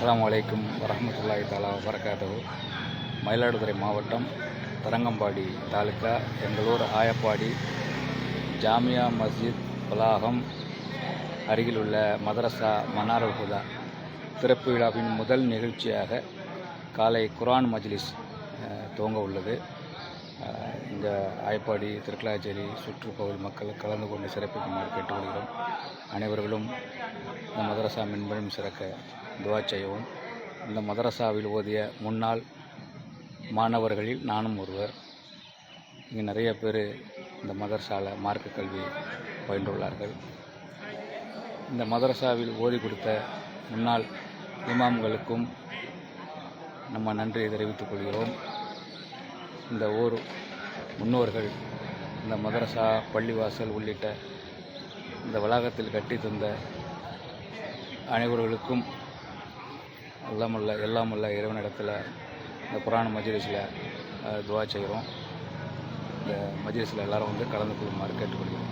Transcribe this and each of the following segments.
அஸ்ஸலாமு அலைக்கும் வரஹ்மத்துல்லாஹி தஆலா வபரகாத்துஹு. மயிலாடுதுறை மாவட்டம் தரங்கம்பாடி தாலுக்கா எங்களூர் ஆயப்பாடி ஜாமியா மஸ்ஜித் வளாகம் அருகிலுள்ள மதரசா மனாருல் ஹுதா திறப்பு விழாவின் முதல் நிகழ்ச்சியாக காலை குர்ஆன் மஜ்லிஸ் துவங்க உள்ளது. இந்த ஆயப்பாடி திருக்கலாச்சேரி சுற்றுப்பகுதி மக்கள் கலந்து கொண்டு சிறப்பிக்குமாறு கேட்டுக்கொள்கிறோம். அனைவர்களும் இந்த மதரசா மென்மேலும் சிறக்க துவா செய்யவும். இந்த மதரசாவில் ஓதிய முன்னாள் மாணவர்களில் நானும் ஒருவர். இங்கே நிறைய பேர் இந்த மதரசாவில் மார்க்க கல்வி பயின்றுள்ளார்கள். இந்த மதரசாவில் ஓதி கொடுத்த முன்னாள் இமாம்களுக்கும் நம்ம நன்றியை தெரிவித்துக் கொள்கிறோம். இந்த ஊர் முன்னோர்கள் இந்த மதரசா பள்ளிவாசல் உள்ளிட்ட இந்த வளாகத்தில் கட்டி தந்த அனைவர்களுக்கும் எல்லாமல்ல இறைவனிடத்தில் இந்த குர்ஆன் மஜ்லிஸில் துவா செய்கிறோம். இந்த மஜ்லிஸில் எல்லோரும் வந்து கலந்து கொள்ளுமாறு கேட்டுக்கொள்கிறோம்.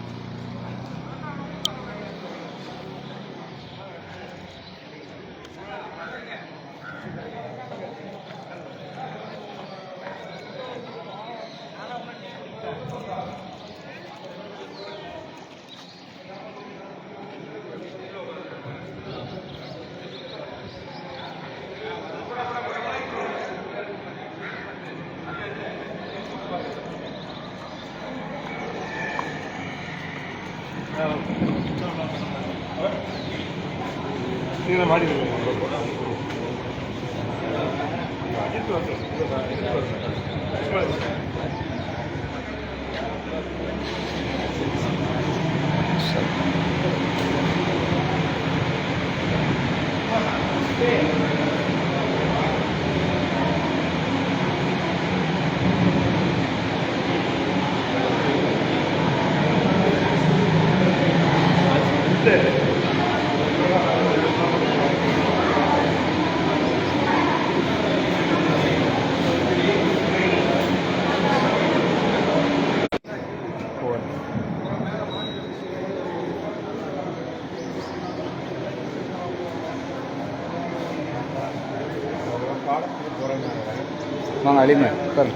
வாங்க அழிங்க சார்.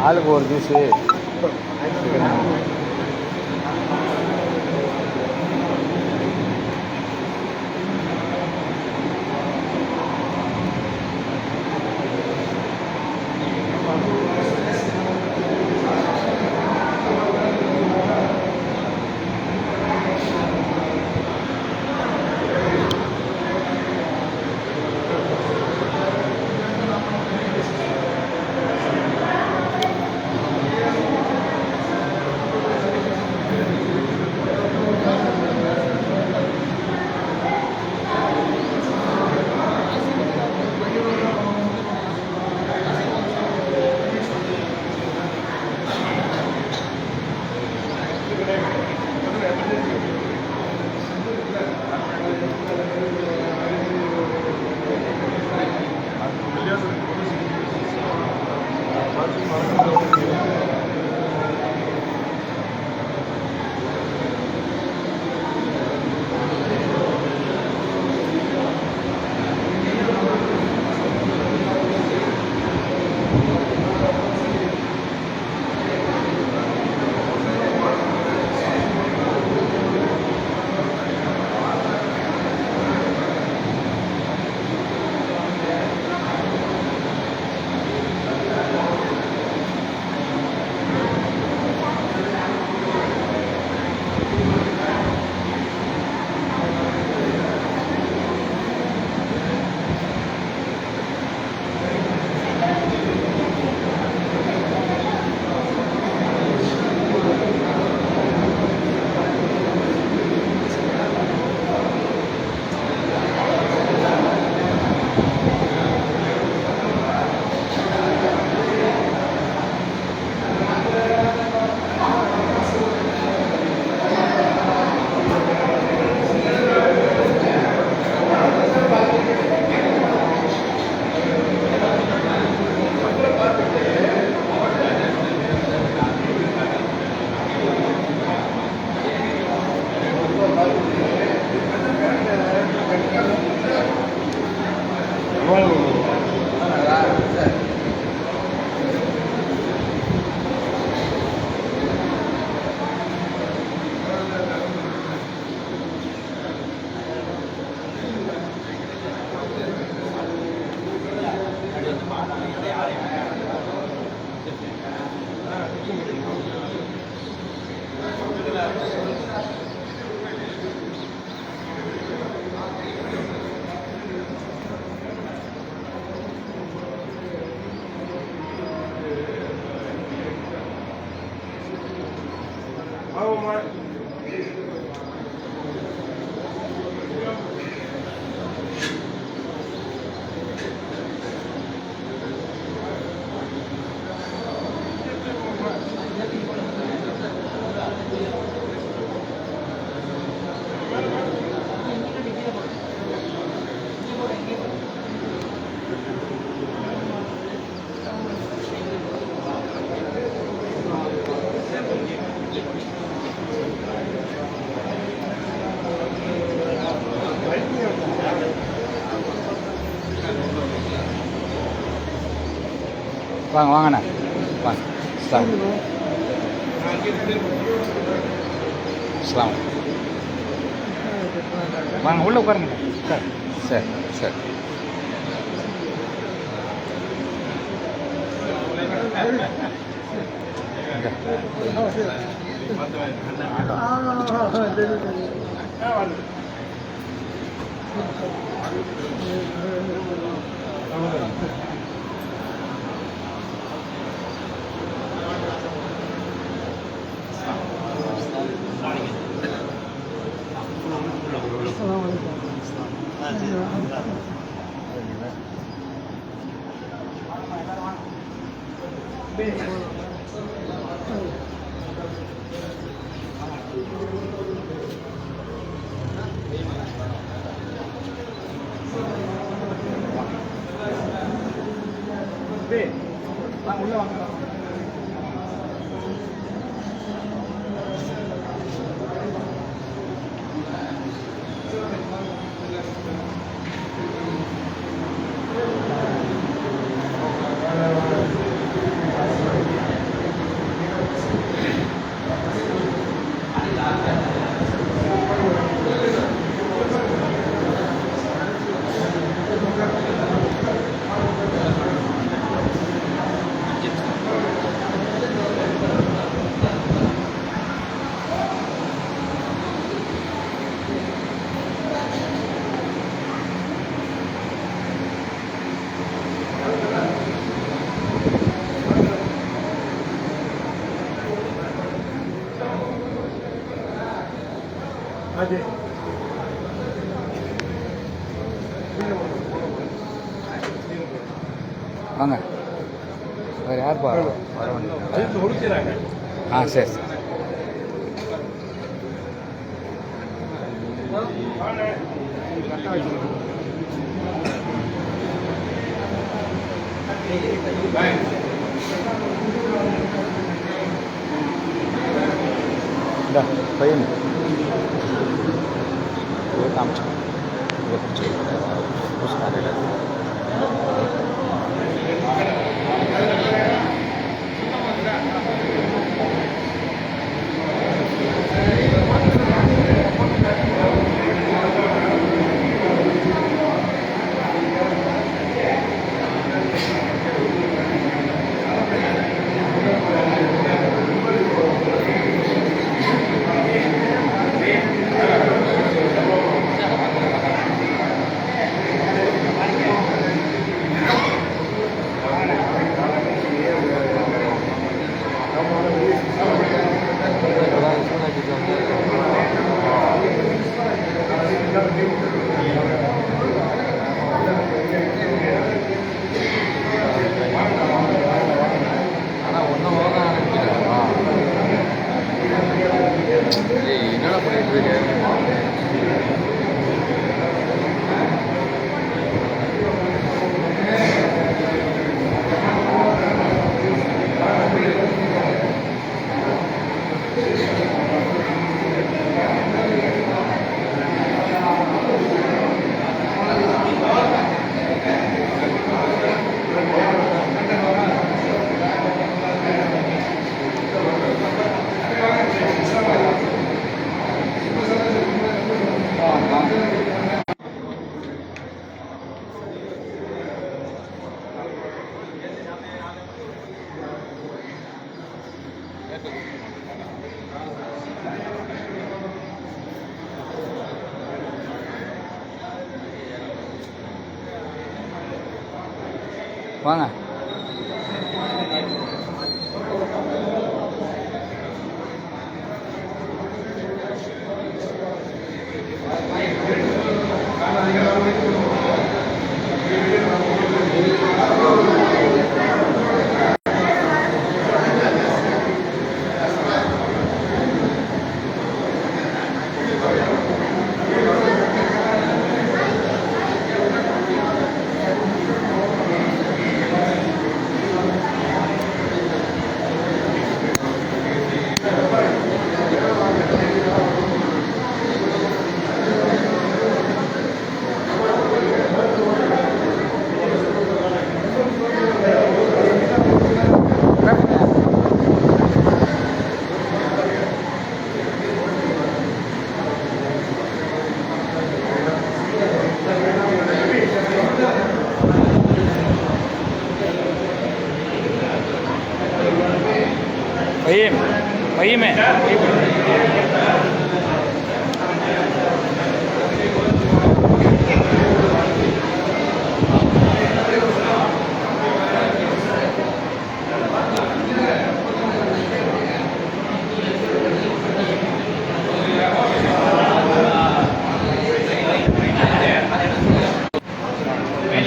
ஆளுக்கு ஒரு ஜூஸு. வாங்க வாங்கண்ணா வாங்க இஸ்லாம் இஸ்லாம் வாங்க உள்ளே உட்காருங்க சார் சரி சரி உள்ள வாங்க வாங்க வேறு யாருப்பா வர வேண்டியது ஆ சரி சார் இந்த பையன் காமிச்சு வாங்க. वही में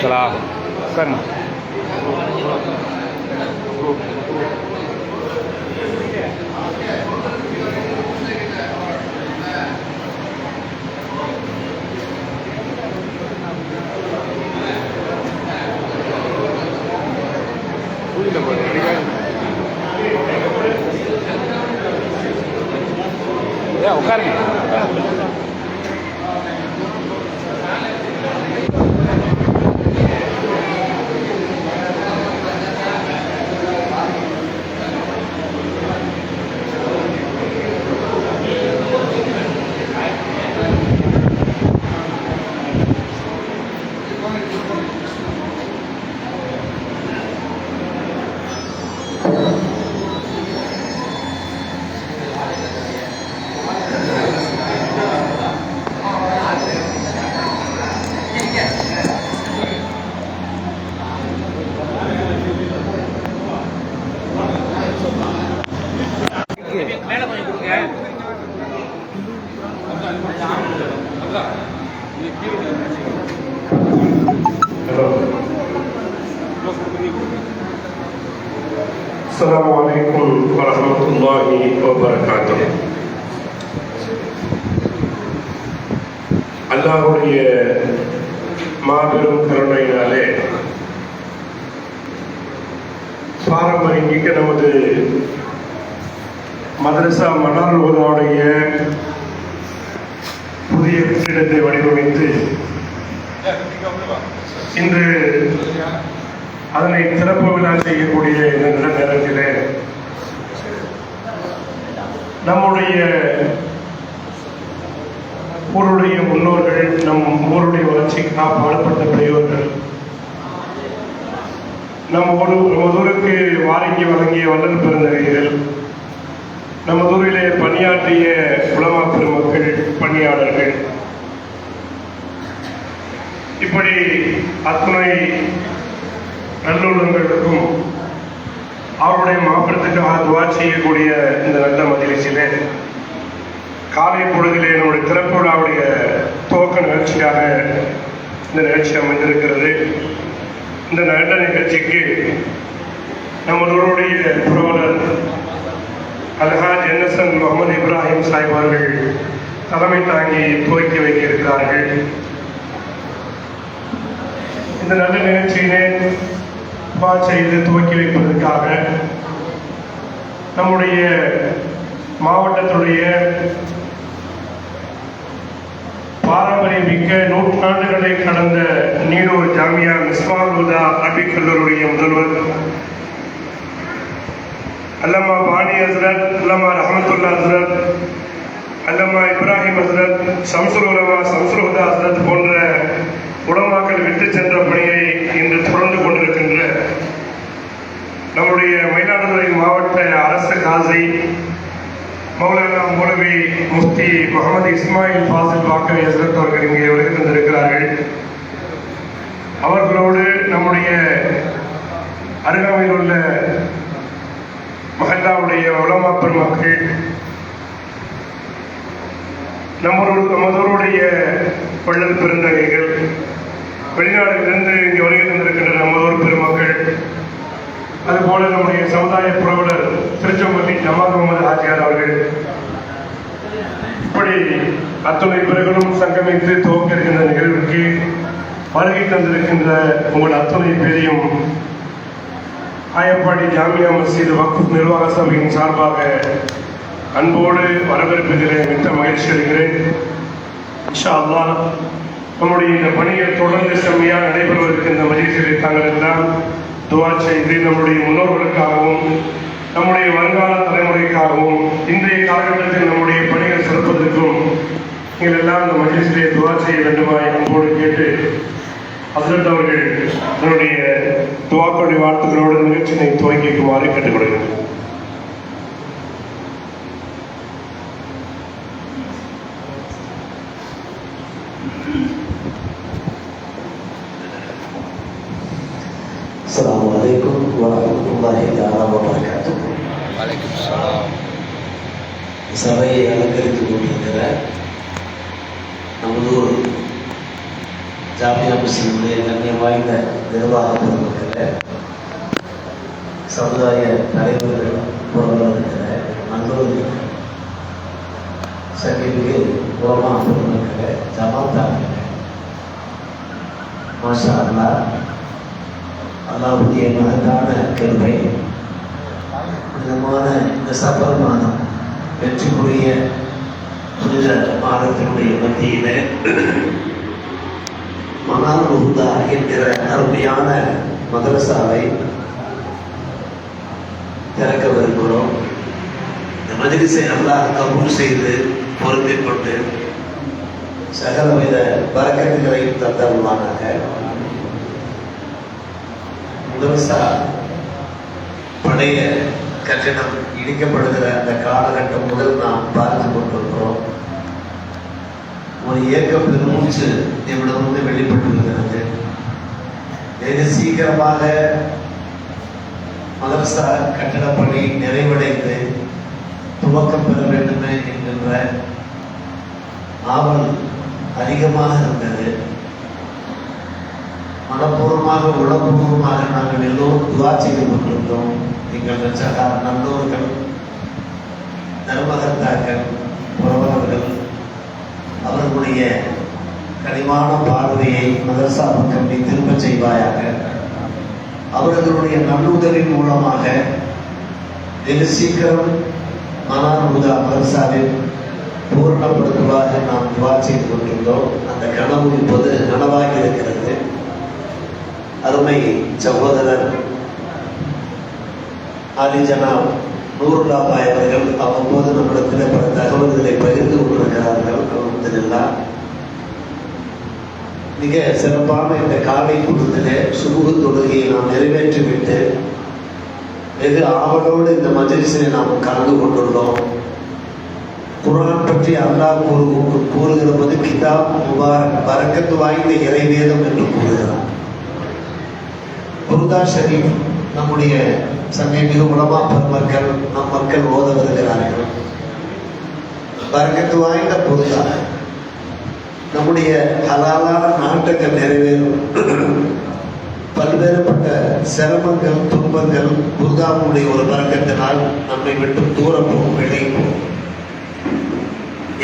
चला करना உட்காருங்க. السلام عليكم ورحمة الله وبركاته. அல்லாஹ்வுடைய மாபெரும் கருணையினாலே பாரம்பரியமிக்க நமது மதரசா மன்னார் உலகாவுடைய புதிய கட்டிடத்தை வடிவமைத்து இன்று அதனை திறப்பு விழா செய்யக்கூடிய இந்த நல்ல நேரத்திலே நம்முடைய ஊருடைய முன்னோர்கள், நம் ஊருடைய வளர்ச்சிக்காக பாடுபட்ட பெரியவர்கள், நமதூருக்கு வாரிங்கி வழங்கிய வல்லல் பெருந்தகைகள், நமதூரிலே பணியாற்றிய உலமா பெருமக்கள், பணியாளர்கள், இப்படி அத்துணை நல்லுள்ளங்களுக்கும் அவருடைய மாப்பிளத்துக்காக துவா செய்யக்கூடிய இந்த நல்ல மஜ்லிஸிலே காலை பொழுதிலே நம்முடைய திறப்பு விழாவுடைய துவக்க நிகழ்ச்சியாக இந்த நிகழ்ச்சி அமைந்திருக்கிறது. இந்த நல்ல நிகழ்ச்சிக்கு நம்மளுடைய புரவலர் அல்ஹாஜ் NSN முகமது இப்ராஹிம் சாஹிப் அவர்கள் தலைமை தாங்கி துவக்கி வைக்க இருக்கிறார்கள். இந்த நல்ல நிகழ்ச்சியினை செய்து துவக்கி வைப்பதற்காக நம்முடைய மாவட்டத்துடைய பாரம்பரியமிக்க நூற்றாண்டுகளை கடந்த நீடூர் ஜாமியா மிஸ்பால் ஹுதா அரபிக் கல்லூரியுடைய முதல்வர் அல்லமா பானி ஹஸ்ரத், அல்லமா ரஹமத்துல்லா ஹஸ்ரத், அல்லமா இப்ராஹிம் ஹஸ்ரத், ஷம்சுல் உலமா ஷம்சுல் ஹுதா ஹஸ்ரத் போன்ற உலமாக்கள் விட்டு சென்ற பணியை இன்று தொடர்ந்து கொண்டிருக்கின்ற நம்முடைய மயிலாடுதுறை மாவட்ட அரசு காசி மௌலானா மௌலவி முஃப்தி முகமது இஸ்மாயில் ஃபாசில் பாக்கவி ஹஸ்ரத் அவர்கள் இங்கே வருகை தந்திருக்கிறார்கள். அவர்களோடு நம்முடைய அருகாமையில் உள்ள மஹல்லாவுடைய உலமா பெருமக்கள், நமதோருடைய வள்ளல் பெருந்தகைகள், வெளிநாடுகளிலிருந்து இங்கே வருகை தந்திருக்கின்ற நமதோர் பெருமக்கள், அதுபோல நம்முடைய சமுதாய புரவலர் திருச்செம்பள்ளி ஜமால் முகமது ஆச்சியார் அவர்கள், இப்படி அத்துணை பேர்களும் சங்கமித்து துவக்க இருக்கின்ற நிகழ்வுக்கு வருகை தந்திருக்கின்ற உங்கள் அத்துணை பேரையும் ஆயப்பாடி ஜாமியா மஸ்ஜித் வக்ஃப் நிர்வாக சபையின் சார்பாக அன்போடு வரவேற்கிறேன். மிக்க மகிழ்ச்சி அடைகிறேன். இன்ஷா அல்லாஹ் நம்முடைய இந்த பணியை தொடர்ந்து செம்மையாக நடைபெறுவதற்கு மஜ்லிஸிலே தாங்கள் எல்லாம் துஆ செய்து நம்முடைய முன்னோர்களுக்காகவும் நம்முடைய வருங்கால தலைமுறைக்காகவும் இன்றைய காலகட்டத்தில் நம்முடைய பணிகள் சிறப்பதற்கும் நீங்கள் எல்லாம் இந்த மஜ்லிஸிலே துஆ செய்ய வேண்டுமாய் அன்போடு கேட்டு ஹஸ்ரத் அவர்கள் தன்னுடைய துஆக்களுடைய வார்த்தைகளோடு நிகழ்ச்சியை துவக்கிக்குமாறு கேட்டுக்கொள்கிறேன். Assalamualaikum warahmatullahi wabarakatuh. Waalaikumsalam. சபையை அலங்கரித்துக் கொண்டிருக்கிற நமதூர் ஜாமியா மஸ்ஜிதுடைய கண்ணியம் வாய்ந்த நிர்வாக பெருமக்களே, சமுதாய தலைவர்கள், புறவலர்கள, நல்லோர்கள், சங்கிற்கு உலமா பெருமக்களே, ஜமாத்தார்களே, மாஷா அல்லாஹ், அல்லாஹ்வுடைய மகத்தான கருணை புனிதமான இந்த சஃபர் மாதம் வெற்றிக்குரிய புனித மாதத்தினுடைய மத்தியிலே மனார் உஹ்தா என்கிற அருமையான மதரசாவை திறக்கவிருக்கிறோம். இந்த மஜ்லிஸை அல்லாஹ் கபூல் செய்து பொருந்திக் கொண்டு சகலவித பரக்கத்துகளையும் தந்தருவானாக. மதரசா பழைய கட்டிடம் இடிக்கப்படுகிற அந்த காலகட்டம் முதல் நாம் பார்த்து கொண்டிருக்கிறோம். ஒரு இயக்கம் பெருமூச்சு இவ்விடமிருந்து வெளிப்பட்டிருக்கிறது. வெகு சீக்கிரமாக மதரசா கட்டடப் பணி நிறைவடைந்து துவக்கம் பெற வேண்டுமே என்கின்ற ஆவல் அதிகமாக இருந்தது. மனப்பூர்வமாக உளப்பூர்வமாக நாங்கள் எல்லோரும் துஆ செய்து கொண்டிருந்தோம். எங்கள் நல்லோர்கள், தர்மகர்த்தாக்கள், புரவலர்கள் அவர்களுடைய கனிவான பார்வையை மதரசா பக்கம் நீ திரும்ப செய்வாயாக. அவர்களுடைய நல்லுதவி மூலமாக வெகு சீக்கிரம் மனார் உஹ்தா மதரசாவில் பூர்ணப்படுத்துவாக நாம் துஆ செய்து கொண்டிருந்தோம். அந்த கனவு இப்போது நனவாகி இருக்கிறது. அருமை சகோதரர் ஆலி ஜனாப் நூருல்லா பாய் அவர்கள் அவ்வப்போது நம்மிடத்தில் பல தகவல்களை பகிர்ந்து கொண்டிருக்கிறார்கள். அல்ஹம்துலில்லாஹ். மிக சிறப்பான இந்த காலை பொழுதிலே சுபுஹ் தொழுகையை நாம் நிறைவேற்றிவிட்டு வெகு ஆவலோடு இந்த மஜ்லிஸில் நாம் கலந்து கொண்டுள்ளோம். குர்ஆன் பற்றி அல்லாஹ் கூறுகிற போது கிதாப் முபாரக், பரக்கத்து வாய்ந்த இறைவேதம் என்று கூறுகிறார். புர்தா ஷரீஃப் நம்முடைய சங்கை மிக உலமா பெருமக்கள் நம் மக்கள் ஓத வருகிறார்கள். பரக்கத்து வாய்ந்த புர்தா நம்முடைய ஹலாலான நாட்டங்கள் நிறைவேறும். பல்வேறுபட்ட சிரமங்கள், துன்பங்கள் புர்தாவுடைய ஒரு பரக்கத்தினால் நம்மை விட்டு தூரம் போகும், விலகி போகும்.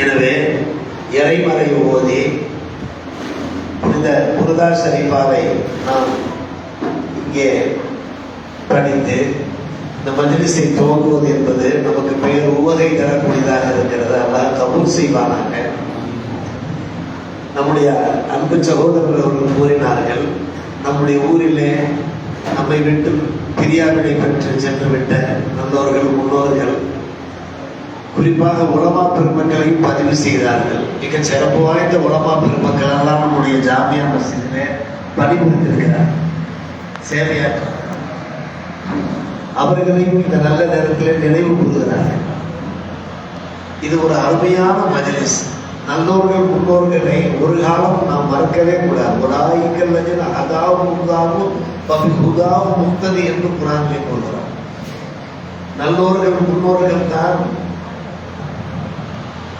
எனவே இறைமறை ஓதி புனித புர்தா ஷரீஃபாவை நாம் இங்கே படித்து இந்த மஜ்லிஸை துவங்குவது என்பது நமக்கு பெயர் உவகை தரக்கூடியதாக இருக்கிறது. அல்லாஹ் கபூல் செய்வானாக. நம்முடைய அன்பு சகோதரர்கள் அவர்கள் கூறினார்கள், நம்முடைய ஊரிலே நம்மை விட்டு பிரியாவிடை பெற்று சென்று விட்ட நல்லோர்கள், முன்னோர்கள், குறிப்பாக உலமா பெருமக்களையும் பதிவு செய்தார்கள். மிக சிறப்பு வாய்ந்த உலமா பெருமக்கள் எல்லாம் நம்முடைய ஜாமியா மஸ்ஜிதிலே பணிபுரிந்திருக்கிறார், சேவையாற்ற. அவர்களையும் இந்த நல்ல நேரத்தில் நினைவு கூறுகிறார்கள். இது ஒரு அருமையான மஜ்லிஸ். நல்லோர்கள், முன்னோர்களை ஒரு காலம் நாம் மறக்கவே கூடாது. ஒரு ஆய்கள் அதாவும் ஹுதாவும் முக்ததி என்று குரானிலே கூறுகிறார். நல்லோர்கள் முன்னோர்கள் தான்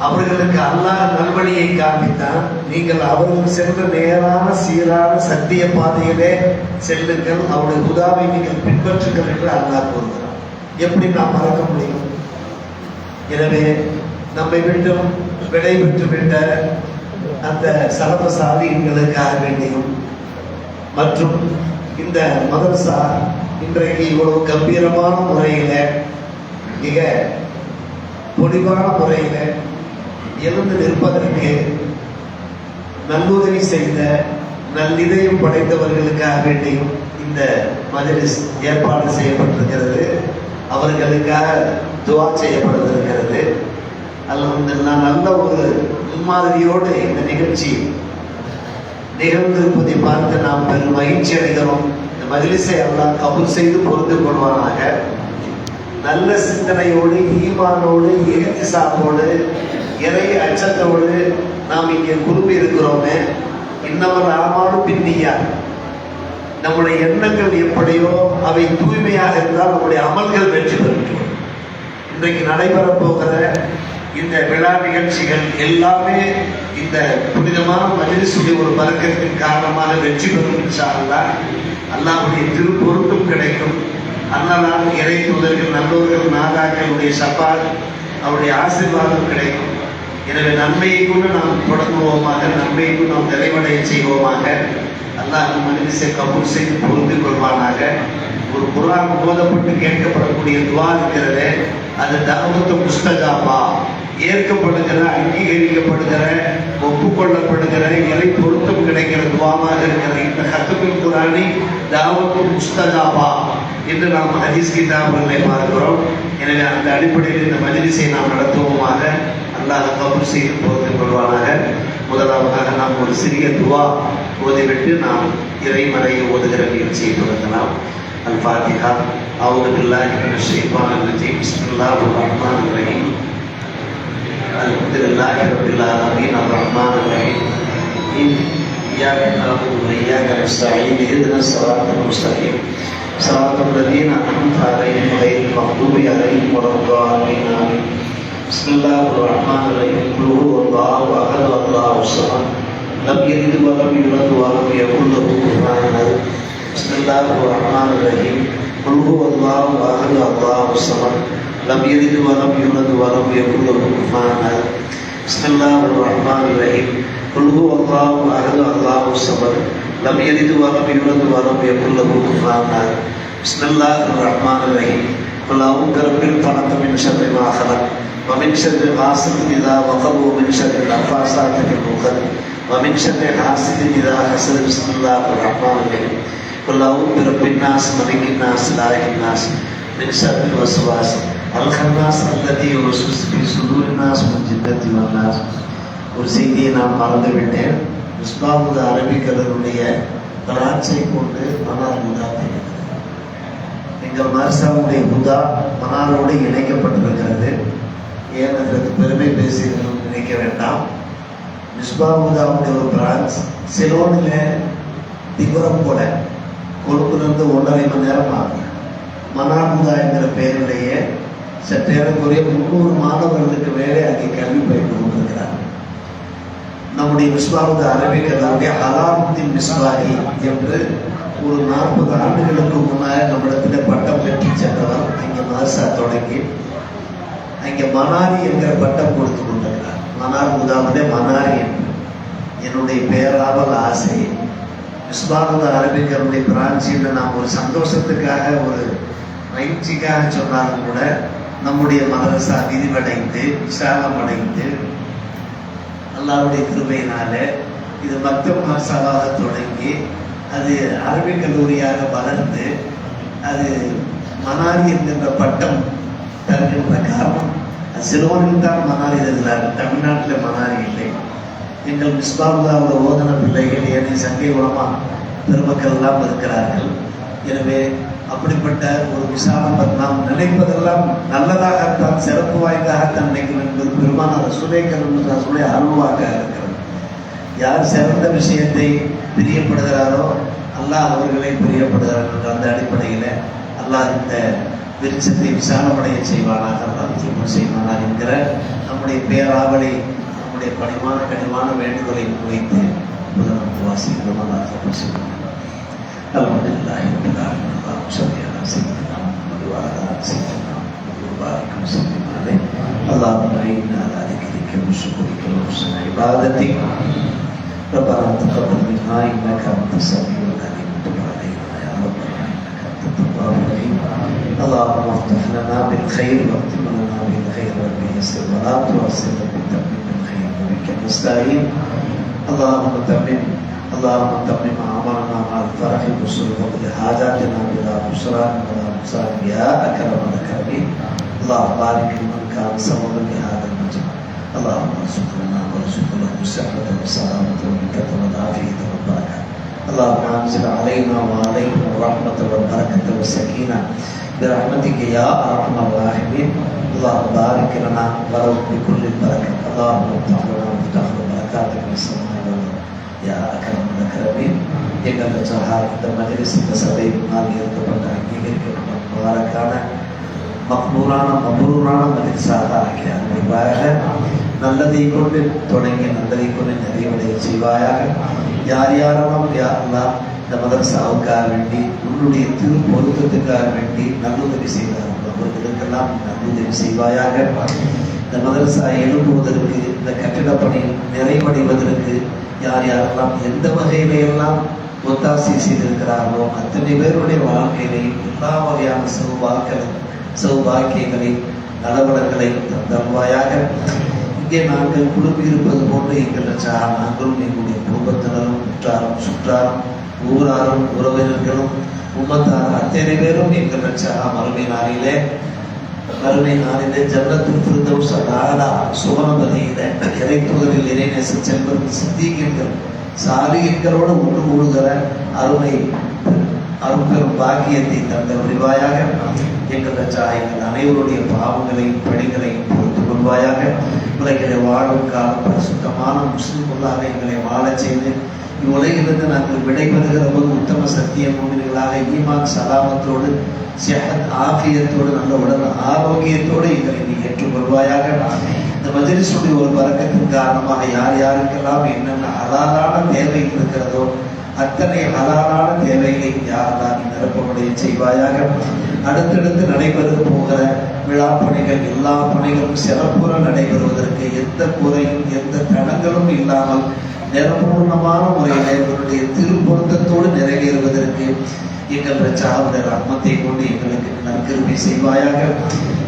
அவர்களுக்கு அல்லாஹ் நல்வழியை காண்பித்தான். நீங்கள் அவர்கள் சென்ற நேரான சீரான சத்திய பாதையிலே செல்லுங்கள், அவருடைய ஹுதாவை நீங்கள் பின்பற்றுங்கள் என்று அல்லாஹ் கூறுகிறார். எப்படி நாம் மறக்க முடியும்? எனவே நம்மை விட்டும் விடைபெற்று விட்ட அந்த சலபசாலிகளுக்காக வேண்டியும் மற்றும் இந்த மதரசா இன்றைக்கு இவ்வளவு கம்பீரமான முறையில மிக பொடிவான முறையில எழுந்து நிற்பதற்கு நல்லுதவி செய்த நல்லிதயம் படைத்தவர்களுக்காக வேண்டியும் இந்த மஜ்லிஸ் ஏற்பாடு செய்யப்பட்டிருக்கிறது. அவர்களுக்காக துஆ செய்யப்பட்டிருக்கிறது. அல்ஹம்துலில்லாஹ், நல்ல ஒரு முன்மாதிரியோடு இந்த நிகழ்ச்சி நிகழ்ந்திருப்பதை பார்த்து நாம் பெரும் மகிழ்ச்சி அடைகிறோம். இந்த மஜ்லிஸை அல்லாஹ் கபூல் செய்து பொறுத்து கொள்வானாக. நல்ல சிந்தனையோடு, ஈமானோடு, இஹ்திசாபோடு, இறை அச்சத்தோடு நாம் இங்கே குழுமி இருக்கிறோமே. இன்னமல் ஆமாலும் பின்னியா, நம்முடைய எண்ணங்கள் எப்படியோ அவை தூய்மையாக இருந்தால் நம்முடைய அமல்கள் வெற்றி பெறும். இன்றைக்கு நடைபெற போகிற இந்த விழா நிகழ்ச்சிகள் எல்லாமே இந்த புனிதமான மஜ்லிஸுடைய ஒரு பரக்கத்தின் காரணமாக வெற்றி பெறும். இன்ஷா அல்லாஹ் அல்லாஹ்வுடைய திருப்பொருட்டும் கிடைக்கும். அன்னலால் இறை தூதர்கள், நல்லோர்கள், நாதாக்களுடைய ஷஃபாத், அவருடைய ஆசீர்வாதம் கிடைக்கும். எனவே நன்மையை கூட நாம் தொடங்குவோமாக, நன்மையை கூட நாம் நிறைவடைய செய்வோமாக. அல்லாஹ் மஜ்லிஸை கபூல் செய்து பொறுத்து கொள்வானாக. ஒரு குர்ஆன் ஓதப்பட்டு கேட்கப்படக்கூடிய துஆ இருக்கிறது, அது தஅவத்து முஸ்தஜாபா, ஏற்கப்படுகிற, அங்கீகரிக்கப்படுகிற, ஒப்புக்கொள்ளப்படுகிற, இறை பொருத்தம் கிடைக்கிற துஆவாக இருக்கிற இந்த ஹத்முல் குர்ஆனி தஅவத்து முஸ்தஜாபா என்று நாம் ஹதீஸ் கிதாபுகளை பார்க்கிறோம். எனவே அந்த அடிப்படையில் இந்த மஜ்லிஸை நாம் நடத்துவோமாக. அல்லாஹ் கபூல் செய்து பொறுத்து கொள்வானாக. முதலாவதாக நாம் ஒரு சிறிய துஆ ஓதிவிட்டு நாம் இறைமறையை ஓதுகிற நிகழ்ச்சியை தொடங்கலாம். அல்-ஃபாத்திஹா. அஊது பில்லாஹி மினஷ் ஷைத்தானிர் ரஜீம். பிஸ்மில்லாஹிர் ரஹ்மானிர் ரஹீம். அல்ஹம்துலில்லாஹி ரப்பில் ஆலமீன். அர்-ரஹ்மானிர் ரஹீம். இய்யாக நஅபுது வ இய்யாக நஸ்தஈன். இஹ்தினஸ் ஸிராத்தல் முஸ்தகீம். ஸிராத்தல் லதீன அன்அம்த அலைஹிம் கய்ரில் மக்தூபி அலைஹிம் வலத்-ضالين. ஆமீன். பிஸ்மில்லாஹிர் ரஹ்மானிர் ரஹீம். குல் ஹுவல்லாஹு அஹத் அல்லாஹுஸ் ஸமத். லம் யலித் வ லம் யூலத் வ லம் யகுல் லஹு குஃபுவன் அஹத். பிஸ்மில்லாஹிர் ரஹ்மானிர் ரஹீம். குல் ஹுவல்லாஹு அஹத் அல்லாஹுஸ் ஸமத். லம் யலித் வ லம் யூலத் வ லம் யகுல் லஹு குஃபுவன் அஹத். பிஸ்மில்லாஹிர் ரஹ்மானிர் ரஹீம். குல் ஹுவல்லாஹு அஹத் அல்லாஹுஸ் ஸமத். லம் யலித் வ லம் யூலத் வ லம் யகுல் லஹு குஃபுவன் அஹத். பிஸ்மில்லாஹிர் ரஹ்மானிர் ரஹீம். குல் அஊது பிரப்பில் ஃபலக் மின் ஷர்ரி மா ஹலக் ومن شر غاسق إذا وقب ومن شر النفاثات في العقد ومن شر حاسد إذا حسد. بسم الله الرحمن الرحيم. قل أعوذ برب الناس ملك الناس إله الناس من شر الوسواس الخناس الذي يوسوس في صدور الناس من الجنة والناس. ஒரு செய்தியை நான் மறந்துவிட்டேன். மிஸ்பாஹுல் அரபிக்கருடைய திராட்சை கொண்டு மனார் ஹுதா தெரிகிறது. எங்கள் மர்சாவுடைய ஹுதா மனாரோடு இணைக்கப்பட்டிருக்கிறது. ஏன் அதற்கு பெருமை பேசுகிறோம் நினைக்க வேண்டாம். மிஸ்பாஹுதாவுடைய ஒரு பிரான்ச் சிலோனில் திகுரம் போல கொழுப்பிலிருந்து 1.5 மணி நேரம் ஆகும். மனார்ஹுதா என்கிற பெயரிலேயே சற்றேறக்குறைய 300 மாணவர்களுக்கு மேலே அங்கே கல்வி பயின்று கொண்டிருக்கிறார். நம்முடைய மிஸ்பாஹுதா அரபிக்கருடைய அலாமுத்தீன் மிஸ்பாஹி என்று ஒரு 40 ஆண்டுகளுக்கு முன்னால் நம்மிடத்தில் பட்டம் பெற்று சென்றவர் அங்கே மதரசா தொடங்கி அங்கே மனாரி என்கிற பட்டம் கொடுத்து கொண்டிருக்கிறார். மனார்ஹுதாவுடைய மனாரி என்று என்னுடைய பேராவல் ஆசை. மிஸ்பாஹுதா அரபிக்கருடைய பிரான்சியில் நாம் ஒரு சந்தோஷத்துக்காக, ஒரு மகிழ்ச்சிக்காக சொன்னாலும் கூட நம்முடைய மதரசா விரிவடைந்து விசாலமடைந்து அல்லாஹ்வுடைய கிருபையினால இது மக்தப் மதரசாவாக தொடங்கி அது அரபிக் கல்லூரியாக வளர்ந்து அது மனாரி என்கின்ற பட்டம் தருகின்ற காரணம் சிலோனில் தான் மனாரி இருக்கிறார், தமிழ்நாட்டில் மனாரி இல்லை. எங்கள் மிஸ்பாஹுதாவோட ஓதன பிள்ளைகள் ஏனைய சங்கை உலமா பெருமக்கள் எல்லாம் இருக்கிறார்கள். எனவே அப்படிப்பட்ட ஒரு விசாலம் நாம் நினைப்பதெல்லாம் நல்லதாகத்தான், சிறப்பு வாய்ந்ததாகத்தான் நினைக்கும் என்பது பெருமானார் ரசூலே கரீம் அருள்வாக இருக்கிறது. யார் சிறந்த விஷயத்தை பிரியப்படுகிறாரோ அல்லாஹ் அவர்களை பிரியப்படுகிறார்கள். அந்த அடிப்படையில் அல்லாஹ் இந்த விருட்சத்தை விசாலமடைய செய்வானாக, அல்லாஹ் தீர்வு செய்வானாக என்கிற நம்முடைய பேராவலை, நம்முடைய கனிவான வேண்டுதலை முன்வைத்து நமக்கு வாசிக்கிறோம். அல்லாஹ் கபூல் செய்வானாக. அல்ஹம்துலில்லாஹி ரப்பில் ஆலமீன். அல்லாஹும்ம ஸல்லி அலா ஸய்யிதினா முஹம்மது வ அலா ஆலி ஸய்யிதினா முஹம்மது வ பாரிக் வ ஸல்லிம் அலைஹி. அல்லாஹும்ம இன்னா அலா திக்ரிக வ ஷுக்ரிக வ ஹுஸ்னி இபாதத்திக். ربنا تقبل منا انك انت السميع العليم وتب علينا يا ربنا انك انت التواب الرحيم. اللهم افتح لنا بالخير واختم لنا بالخير رب يسر ولا تعسر بالتمم بالخير وبك نستعين. اللهم تمم اعمالنا مع الفرح والسرور وقض حاجاتنا بلا بشرى ولا نقصان يا اكرم الاكرمين. اللهم بارك لمن كان سببا لهذا المجمع. اللهم ارزق لنا وارزق له الصحة والسلامة والبركة والعافية والبركة. اللهم انزل علينا وعليكم الرحمة والبركة والسكينة برحمتك يا ارحم الراحمين. اللهم بارك لنا ولو بكل البركة. اللهم افتح لنا وافتح البركات من السماء والارض يا اكرم الاكرمين. எங்கள் ஜஹார் இந்த மஜ்லிஸ் இந்த சபை முன்னால் ஏற்கப்பட்ட அங்கீகரிக்கப்பட்ட முபாரக்கான மக்பூரான மஜ்லிஸாக ஆக்கிய அன்பாக நல்லதை கொண்டு தொடங்கி நல்லதை கொண்டு நிறைவடைய செய்வாயாக. யார் யாரெல்லாம் யா அல்லாஹ் இந்த மதரசாவுக்காக வேண்டி உன்னுடைய திரு பொருத்தத்துக்காக வேண்டி நல்லுதவி செய்தார்கள் அவர்களுக்கெல்லாம் நல்லுதவி செய்வாயாக. இந்த மதரசா எழுப்புவதற்கு, இந்த கட்டிடப் பணி நிறைவடைவதற்கு யார் யாரெல்லாம் எந்த வகையிலையெல்லாம் ஒத்தாசை செய்திருக்கிறார்களோ அத்தனை பேருடைய வாழ்க்கையிலையும் எல்லா வகையான சௌபாக்கியங்களை நலவளங்களை தந்தருவாயாக. இங்கே நாங்கள் குழுமியிருப்பது போன்று எங்கள் நாங்களும் எங்களுடைய குடும்பத்தினரும் உற்றாரும் சுற்றாரும் ஊராரும் உறவினர்களும் உம்மத்தாரும் அத்தனை பேரும் எங்கள் மறுமை நாளிலே ஜன்னத்துல் ஃபிர்தௌஸ் அலா சுவனபதியில இறைத்துதலில் இறைநேச செல்வர்கள் சித்திகீன்கள் சாலிகீன்களோடு ஒன்று கூடுகிற அரும்பெரும் பாக்கியத்தை தந்த புரிவாயாக. எங்கள் எங்கள் அனைவருடைய பாவங்களையும் பணிகளையும் பொறுத்து கொள்வாயாக. உலகிலே வாழும் காலம் பரிசுத்தமான முஸ்லிம்களாக எங்களை வாழச் செய்து இவ்வுலகிலிருந்து நாங்கள் விடைபெறுகிற போது உத்தம சத்திய மூமின்களாக ஈமான் சலாமத்தோடு சிஹத் ஆஃபியத்தோடு நல்ல உடல் ஆரோக்கியத்தோடு எங்களை நீ ஏற்றுக்கொள்வாயாக. இந்த மஜ்லிஸுடைய ஒரு பரக்கத்தின் காரணமாக யார் யாருக்கெல்லாம் என்னென்ன ஹலாலான தேவைகள் இருக்கிறதோ அத்தனை ஹலாலான தேவைகளை யாரெல்லாம் நீ நிரப்பமுடைய செய்வாயாக. அடுத்தடுத்து நடைபெற போகிற விழா பணிகள் எல்லா பணிகளும் சிறப்புற நடைபெறுவதற்கு எந்த குறையும் எந்த தடங்களும் இல்லாமல் நிரப்பூர்ணமான முறையில் எங்களுடைய திருப்பொருத்தத்தோடு நிறைவேறுவதற்கு எங்கள் ரச்சாவுடைய ரஹ்மத்தை கொண்டு எங்களுக்கு நற்கருமை செய்வாயாக.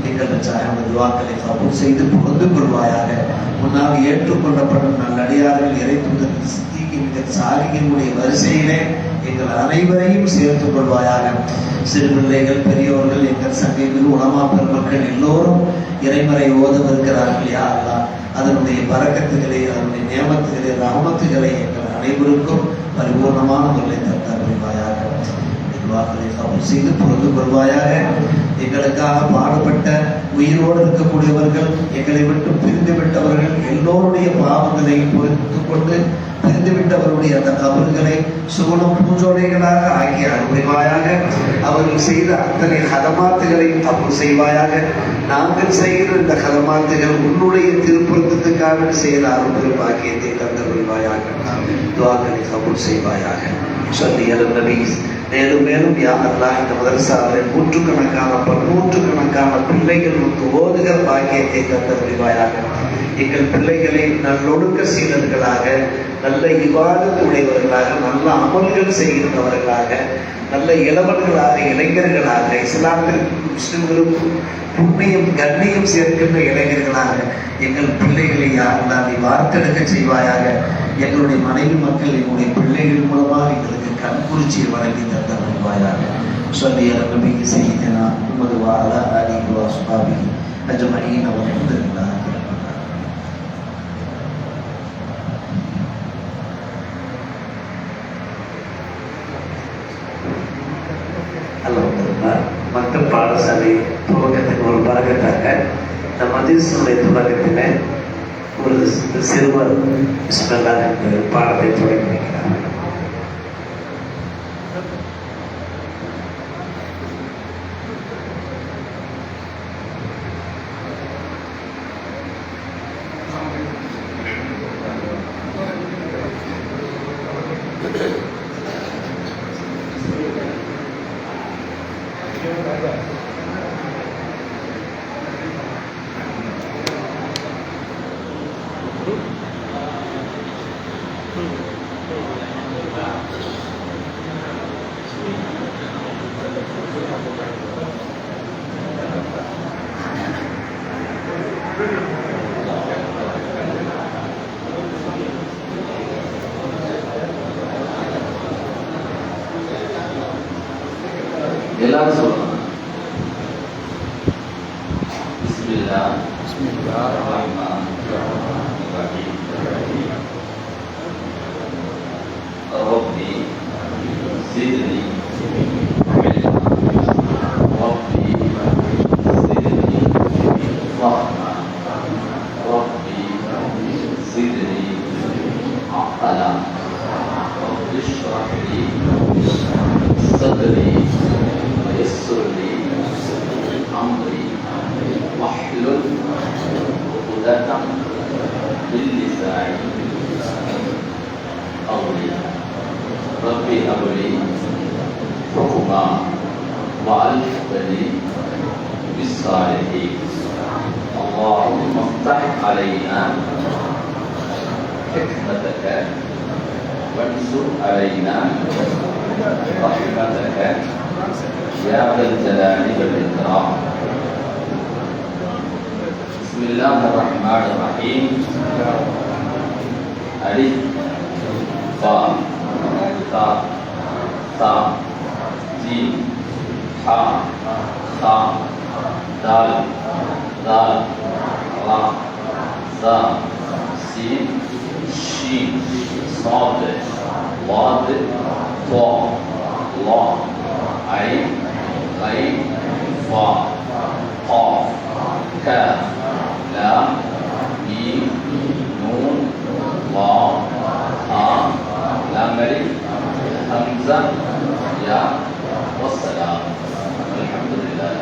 எங்கள் ரச்சாவுடைய துஆக்களை கபூல் செய்து பொருந்து கொள்வாயாக. முன்னால் ஏற்றுக்கொள்ளப்படும் நல்லடியார்கள் இறைத்துதல் சித்திகீன்கள் சாலிகினுடைய வரிசையிலே எங்கள் அனைவரையும் சேர்த்துக் கொள்வாயாக. சிறு பிள்ளைகள் பெரியோர்கள் எங்கள் சங்கைகள் உலமா பெருமக்கள் எல்லோரும் இறைமறை ஓதவிருக்கிறார்கள். யா அல்லாஹ் அதனுடைய பரக்கத்துகளை அதனுடைய நியமத்துகளை ரஹமத்துகளை எங்கள் அனைவருக்கும் பரிபூர்ணமான முறையை தந்தருள்வாயாக. வாக்களை கபூல் செய்து பொருந்து கொள்வாயாக. எங்களுக்காக பாடுபட்ட உயிரோடு இருக்கக்கூடியவர்கள், எங்களை விட்டு பிரிந்து விட்டவர்கள் எல்லோருடைய பாவங்களை பொறுத்து கொண்டு பிரிந்து விட்டவருடைய அந்த கபர்களை சுகுணம் பூஜோடைகளாக ஆக்கி அருள்வாயாக. அவர்கள் செய்த அத்தனை ஹதமாத்துகளை கபூல் செய்வாயாக. நாங்கள் செய்கிற இந்த ஹதமாத்துகள் உன்னுடைய திருப்பொருத்தத்துக்காக செய்த அருள் பாக்கியத்தை தந்தருள்வாயாக. துஆக்களை கபூல் செய்வாயாக. சொல்லி நபி மேலும் மேலும் யா அல்லாஹ் இந்த மதரசாவில் நூற்றுக்கணக்கான பன்னூற்றுக்கணக்கான பிள்ளைகள் ஓதுகிற பாக்கியத்தை தந்தருள்வாயாக. எங்கள் பிள்ளைகளை நல்லொழுக்க சீலர்களாக, நல்ல இபாதத் உடையவர்களாக, நல்ல அமல்கள் செய்கின்றவர்களாக, நல்ல இளவர்களாக, இளைஞர்களாக, இஸ்லாமிற்கும் முஸ்லிம்களுக்கும் புண்ணியம் கண்ணியம் சேர்க்கின்ற இளைஞர்களாக எங்கள் பிள்ளைகளை யாரெல்லாம் நீ வார்த்தெடுக்க செய்வாயாக. எங்களுடைய மனைவி மக்கள் எங்களுடைய பிள்ளைகள் மூலமாக எங்களுக்கு கண்குறிச்சியை வழங்கி தந்தருள்வாயாக. சொல்லி நபி சய்யிதனா முஹம்மது வ அலா ஆலிஹி வ அஸ்ஹாபிஹி அஜ்மஈன் வல்ஹம்துலில்லாஹி ரப்பில் ஆலமீன். அல்ஹம்துலில்லாஹ். மக்கள் பாடசாலை துவக்கத்துக்கு ஒரு பரக்கத்தாக இந்த மஜ்லிஸுடைய துவக்கத்தில் ஒரு சிறுவர் பிஸ்மில்லாஹ் என்ற பாடத்தை தொடங்கி வைக்கிறார். எல்லாரும் சொல்லலாம். பிஸ்மில்லாஹ் ரப்பி ஸித்னி ரப்பி ஸித்னி ஃபஹ்மா ரப்பி ஸித்னி அக்லா ரப்பி ஷ்ரஹ் லி صدري ويسر لي أمري واحلل عقدة من لساني قولي ربي هب لي حكما وألحقني بالصالحين اللهم افتح علينا حكمتك وانصر علينا رحمتك يا ذا الجلال والإكرام. بسم الله الرحمن الرحيم. ألف با تا ثا جيم حا خا دال ذال را زا سين شين صاد ضاد طا لا عين غين فا قاف كاف لام ميم نون واو ها لام ألف همزة يا والسلام. الحمد لله.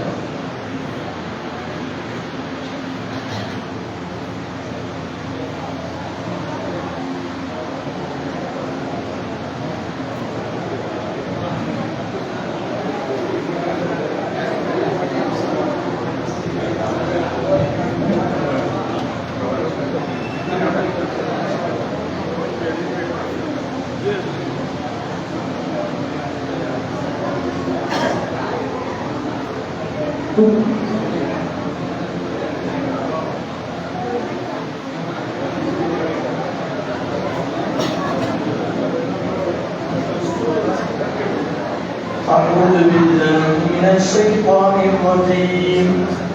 أعوذ بالله من الشيطان الرجيم.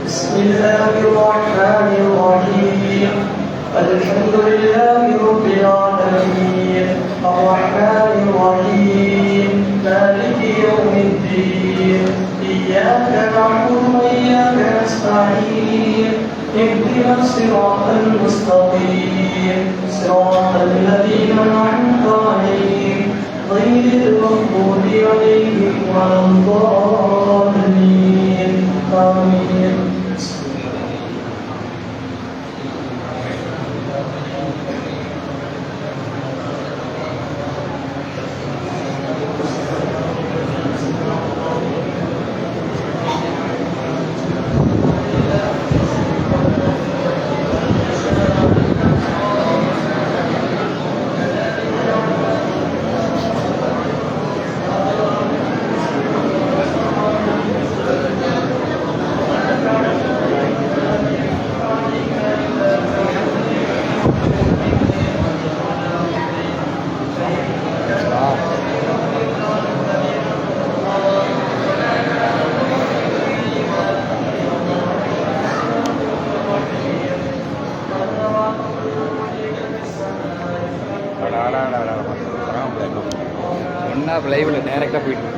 بسم الله الرحمن الرحيم. الحمد لله رب العالمين الرحمن الرحيم مالك يوم الدين إياك نعبد وإياك نستعين اهدنا الصراط المستقيم صراط الذين أنعمت عليهم غير المغضوب عليهم ولا الضالين آمين. ஒன்றா லைவில் டைரெக்டாக போயிட்டு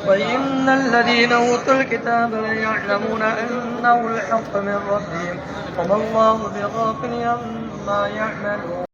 وإن الذين أوتوا الكتاب ليعلمون أنه الحق من ربهم وما الله بغافل عما يعملون.